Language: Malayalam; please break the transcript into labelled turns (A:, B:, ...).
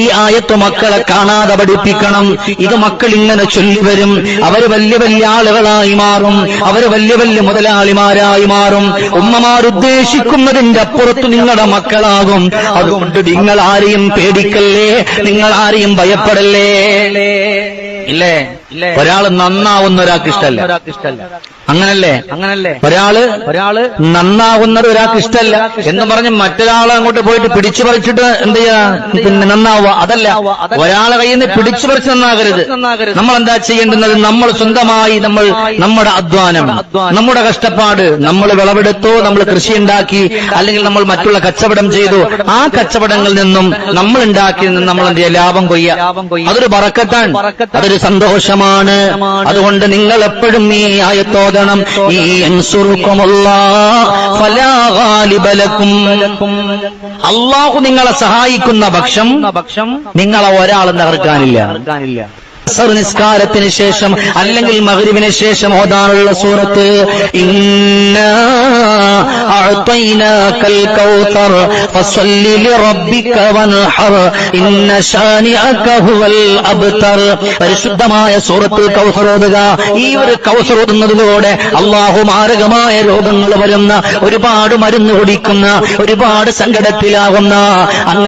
A: ഈ ആയത്ത് മക്കളെ കാണാതെ പഠിപ്പിക്കണം. ഇത് മക്കൾ ഇങ്ങനെ ചൊല്ലിവരും. അവര് വലിയ വലിയ ആളുകളായി മാറും, അവര് വലിയ വലിയ മുതലാളിമാരായി മാറും. ഉമ്മമാരുദ്ദേശിക്കുന്നതിന്റെ അപ്പുറത്ത് നിങ്ങളുടെ മക്കളാകും. അതുകൊണ്ട് നിങ്ങൾ ആരെയും പേടിക്കല്ലേ, നിങ്ങൾ ആരെയും ഭയപ്പെടല്ലേ. ഇല്ലേ, ഒരാള് നന്നാവുന്ന ഒരാൾക്ക് ഇഷ്ടമല്ല, അങ്ങനല്ലേ? ഒരാള് നന്നാവുന്നത് ഒരാൾക്ക് ഇഷ്ടമല്ല എന്ന് പറഞ്ഞ് മറ്റൊരാളെ അങ്ങോട്ട് പോയിട്ട് പിടിച്ചു പറിച്ചിട്ട് എന്ത് ചെയ്യാ, പിന്നെ നന്നാവുക, അതല്ല. ഒരാളെ കയ്യിൽ നിന്ന് പിടിച്ചു പറിച്ച് നന്നാകരുത്. നമ്മൾ എന്താ ചെയ്യേണ്ടുന്നത്? നമ്മൾ സ്വന്തമായി നമ്മുടെ അധ്വാനം, നമ്മുടെ കഷ്ടപ്പാട്, നമ്മൾ വിളവെടുത്തോ, നമ്മൾ കൃഷി ഉണ്ടാക്കി, അല്ലെങ്കിൽ നമ്മൾ മറ്റുള്ള കച്ചവടം ചെയ്തു, ആ കച്ചവടങ്ങളിൽ നിന്നും നമ്മൾ ഉണ്ടാക്കി നമ്മൾ എന്ത് ചെയ്യുക, ലാഭം കൊയ്യുക. അതൊരു ബറക്കത്താണ്, അതൊരു സന്തോഷമാണ്. അതുകൊണ്ട് നിങ്ങൾ എപ്പോഴും ഈ ആയത്തോദണം, ഈ അല്ലാഹു നിങ്ങളെ സഹായിക്കുന്ന പക്ഷം നിങ്ങളെ ഒരാൾ തകർക്കാനില്ല. അസർ നിസ്കാരത്തിന് ശേഷം അല്ലെങ്കിൽ മഗ്രിബിന് ശേഷം ഓതാനുള്ള സൂറത്ത് ഇന്നാ അഅതൈനാകൽ കൗസർ ഫസല്ലി ലിറബ്ബിക വൻഹർ ഇന്ന ശാനിഅക ഹുവൽ അബ്തർ. പരിശുദ്ധമായ സൂറത്തുൽ കൗസർ ഓതുക. ഈ ഒരു കൗസർ ഓതുന്നതിലൂടെ അല്ലാഹു മാരകമായ രോഗങ്ങൾ വരുന്ന, ഒരുപാട് മരുന്ന് കുടിക്കുന്ന, ഒരുപാട് സങ്കടത്തിലാകുന്ന